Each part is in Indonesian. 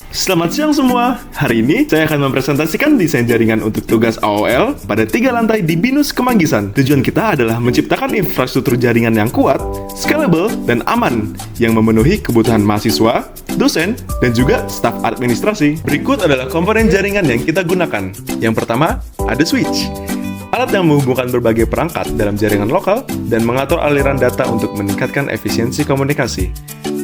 Selamat siang semua. Hari ini saya akan mempresentasikan desain jaringan untuk tugas AOL pada 3 lantai di BINUS Kemanggisan. Tujuan kita adalah menciptakan infrastruktur jaringan yang kuat, scalable, dan aman yang memenuhi kebutuhan mahasiswa, dosen, dan juga staf administrasi. Berikut adalah komponen jaringan yang kita gunakan. Yang pertama, ada switch. Alat yang menghubungkan berbagai perangkat dalam jaringan lokal dan mengatur aliran data untuk meningkatkan efisiensi komunikasi.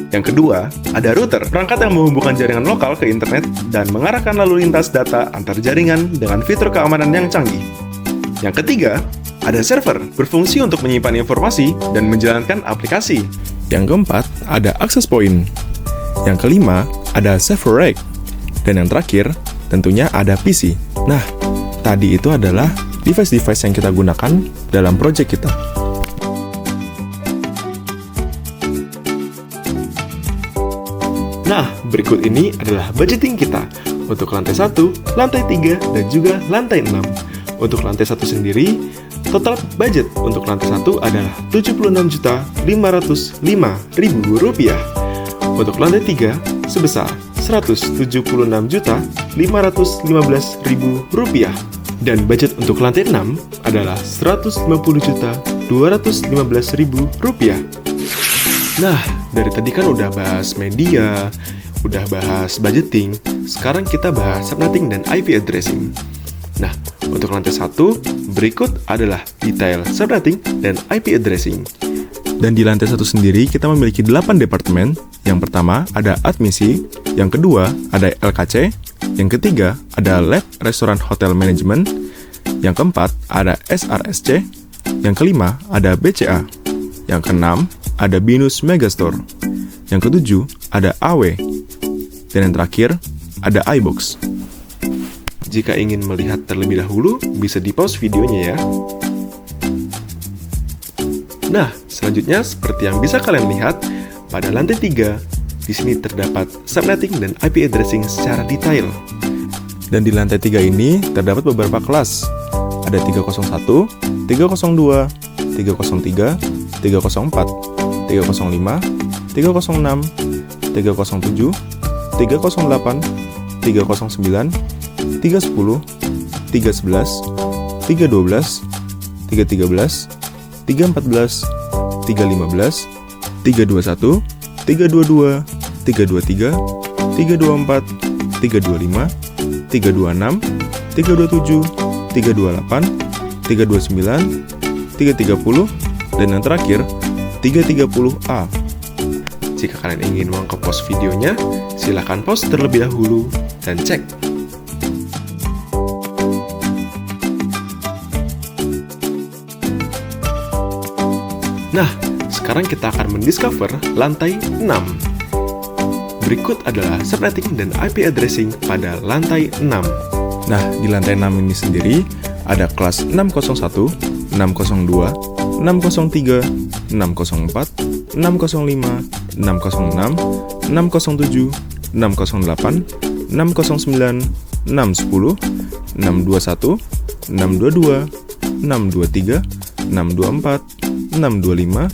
Yang kedua, ada router, perangkat yang menghubungkan jaringan lokal ke internet dan mengarahkan lalu lintas data antar jaringan dengan fitur keamanan yang canggih. Yang ketiga, ada server, berfungsi untuk menyimpan informasi dan menjalankan aplikasi. Yang keempat, ada access point. Yang kelima, ada server rack. Dan yang terakhir, tentunya ada PC. Nah, tadi itu adalah device-device yang kita gunakan dalam project kita. Nah, berikut ini adalah budgeting kita untuk lantai 1, lantai 3, dan juga lantai 6. Untuk lantai 1 sendiri, total budget untuk lantai 1 adalah Rp76.505.000. Untuk lantai 3, sebesar Rp176.515.000. Dan budget untuk lantai 6 adalah Rp150.215.000. Nah, dari tadi kan udah bahas media, udah bahas budgeting, sekarang kita bahas subnetting dan IP addressing. Nah, untuk lantai 1, berikut adalah detail subnetting dan IP addressing. Dan di lantai 1 sendiri, kita memiliki 8 departemen. Yang pertama, ada admisi. Yang kedua, ada LKC. Yang ketiga, ada Lab Restoran Hotel Management. Yang keempat, ada SRSC. Yang kelima, ada BCA. Yang keenam, ada BINUS Megastore. Yang ketujuh, ada AW. Dan yang terakhir, ada iBox. Jika ingin melihat terlebih dahulu, bisa di-pause videonya ya. Nah, selanjutnya seperti yang bisa kalian lihat, pada lantai 3, di sini terdapat subnetting dan IP addressing secara detail. Dan di lantai 3 ini terdapat beberapa kelas. Ada 301, 302, 303, 304, 305, 306, 307, 308, 309, 310, 311, 312, 313, 314, 315, 321, 322, 323, 324, 325, 326, 327, 328, 329, 330, dan yang terakhir 330A. Jika kalian ingin meng-pause videonya, silahkan pause terlebih dahulu dan cek. Nah, sekarang kita akan mendiscover lantai 6. Berikut adalah subnetting dan IP addressing pada lantai 6. Nah, di lantai 6 ini sendiri ada kelas 601, 602, 603, 604, 605, 606, 607, 608, 609, 610, 621, 622, 623, 624, 625,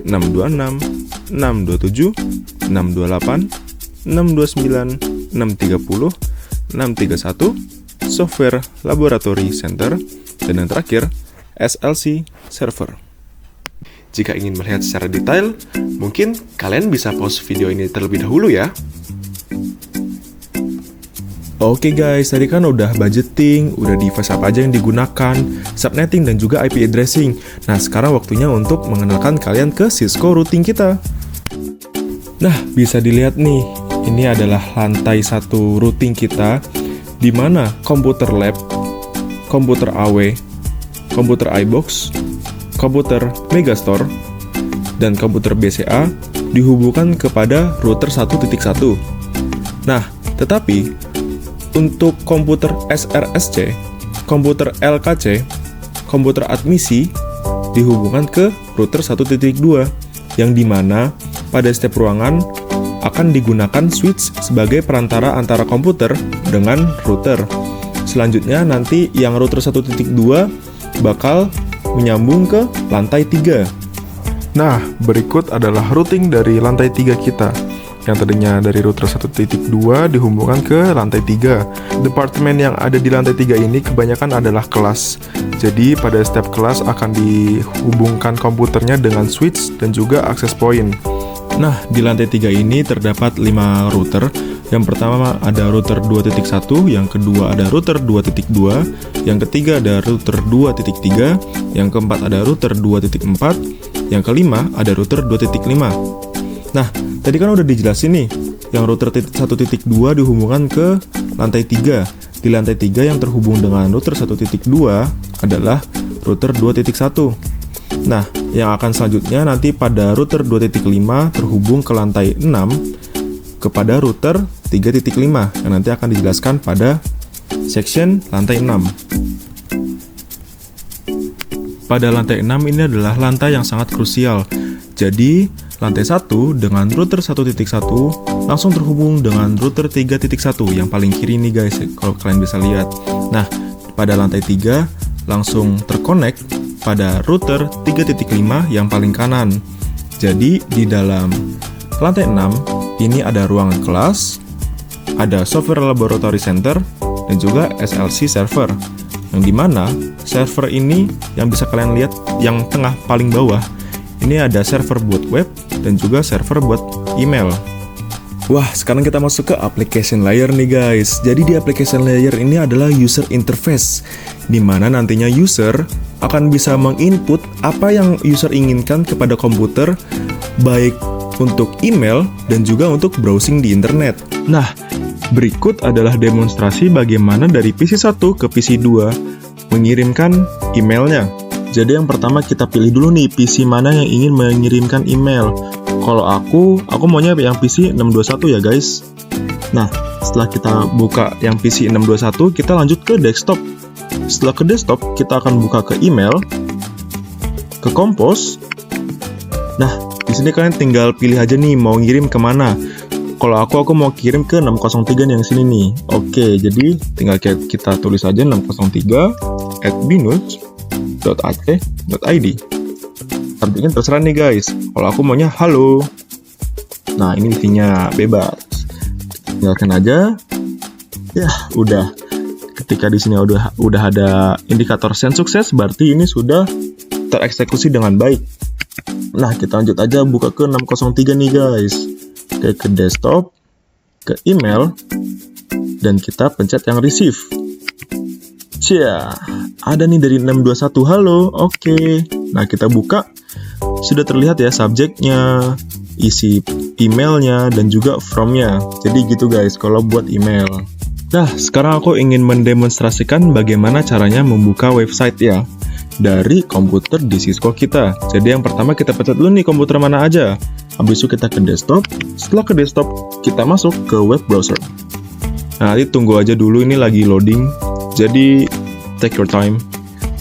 626, 627, 628, 629, 630, 631, Software Laboratory Center, dan yang terakhir SLC Server. Jika ingin melihat secara detail, mungkin kalian bisa pause video ini terlebih dahulu ya. Oke guys, tadi kan udah budgeting, udah device apa aja yang digunakan, subnetting dan juga IP addressing. Nah, sekarang waktunya untuk mengenalkan kalian ke Cisco routing kita. Nah, bisa dilihat nih, ini adalah lantai 1 routing kita, di mana komputer lab, komputer AW, komputer iBox, komputer Megastore, dan komputer BCA dihubungkan kepada router 1.1. Nah, tetapi untuk komputer SRSC, komputer LKC, komputer admisi dihubungkan ke router 1.2, yang dimana pada setiap ruangan akan digunakan switch sebagai perantara antara komputer dengan router. Selanjutnya nanti yang router 1.2 bakal menyambung ke lantai 3. Nah, berikut adalah routing dari lantai 3 kita. yang tadinya dari router 1.2 dihubungkan ke lantai 3. Departemen yang ada di lantai 3 ini kebanyakan adalah kelas. Jadi pada setiap kelas akan dihubungkan komputernya dengan switch dan juga access point. Nah, di lantai 3 ini terdapat 5 router. Yang pertama ada router 2.1, yang kedua ada router 2.2, yang ketiga ada router 2.3, yang keempat ada router 2.4, yang kelima ada router 2.5. Nah, tadi kan udah dijelasin nih, yang router 1.2 dihubungkan ke lantai 3. Di lantai 3 yang terhubung dengan router 1.2 adalah router 2.1. Nah, yang akan selanjutnya nanti pada router 2.5 terhubung ke lantai 6 kepada router 3.5 yang nanti akan dijelaskan pada section lantai 6. Pada lantai 6 ini adalah lantai yang sangat krusial. Jadi, lantai 1 dengan router 1.1 langsung terhubung dengan router 3.1 yang paling kiri nih guys, kalau kalian bisa lihat. Nah, pada lantai 3 langsung terkonek pada router 3.5 yang paling kanan. Jadi, di dalam lantai 6 ini ada ruangan kelas, ada Software Laboratory Center, dan juga SLC Server. Yang dimana server ini yang bisa kalian lihat yang tengah paling bawah, ini ada server buat web dan juga server buat email. Wah, sekarang kita masuk ke application layer nih guys. Jadi di application layer ini adalah user interface, di mana nantinya user akan bisa menginput apa yang user inginkan kepada komputer, baik untuk email dan juga untuk browsing di internet. Nah, berikut adalah demonstrasi bagaimana dari PC 1 ke PC 2 mengirimkan emailnya. Jadi yang pertama kita pilih dulu nih PC mana yang ingin mengirimkan email. Kalau aku maunya yang PC 621 ya guys. Nah, setelah kita buka yang PC 621, kita lanjut ke desktop. Setelah ke desktop, kita akan buka ke email, ke Compose. Nah, di sini kalian tinggal pilih aja nih mau ngirim kemana. Kalau aku mau kirim ke 603 nih yang sini nih. Oke, jadi tinggal kita tulis aja 603@binus.ac.id. Artinya terserah nih guys. Kalau aku maunya halo. Nah, ini isinya bebas. Tinggalkan aja. Ya, udah. Ketika di sini udah ada indikator send sukses, berarti ini sudah tereksekusi dengan baik. Nah, kita lanjut aja buka ke 603 nih guys. Oke, ke desktop, ke email, dan kita pencet yang receive. Cia, ada nih dari 621, halo, oke. Nah, kita buka, sudah terlihat ya subjeknya, isi emailnya, dan juga from-nya. Jadi gitu guys, kalau buat email. Nah, sekarang aku ingin mendemonstrasikan bagaimana caranya membuka website ya dari komputer di Cisco kita. Jadi yang pertama kita pencet dulu nih komputer mana aja. Habis itu kita ke desktop. Setelah ke desktop, kita masuk ke web browser. Nah, nanti tunggu aja dulu, ini lagi loading. Jadi take your time.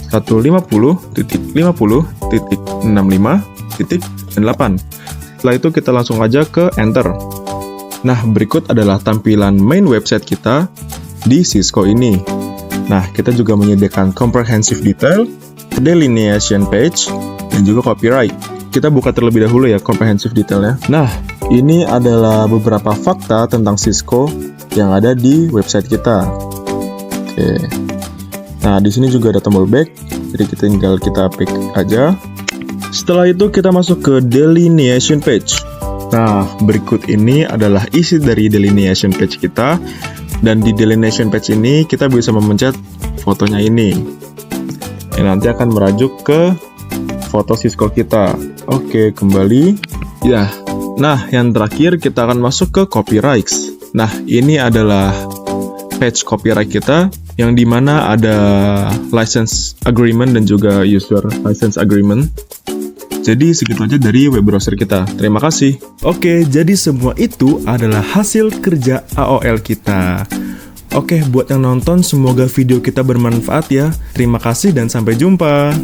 150.50.65.8. Setelah itu kita langsung aja ke enter. Nah, berikut adalah tampilan main website kita di Cisco ini. Nah, kita juga menyediakan comprehensive detail, delineation page, dan juga copyright. Kita buka terlebih dahulu ya comprehensive detailnya. Nah, ini adalah beberapa fakta tentang Cisco yang ada di website kita. Oke. Nah, di sini juga ada tombol back, jadi tinggal kita pick aja. Setelah itu kita masuk ke delineation page. Nah, berikut ini adalah isi dari delineation page kita. Dan di delineation page ini kita bisa memencet fotonya ini, yang nanti akan merajuk ke foto Cisco kita. Oke, kembali. Ya, nah yang terakhir kita akan masuk ke copyrights. Nah, ini adalah page copyright kita, yang dimana ada license agreement dan juga user license agreement. Jadi segitu aja dari web browser kita. Terima kasih. Oke, jadi semua itu adalah hasil kerja AOL kita. Oke, buat yang nonton, semoga video kita bermanfaat ya. Terima kasih dan sampai jumpa.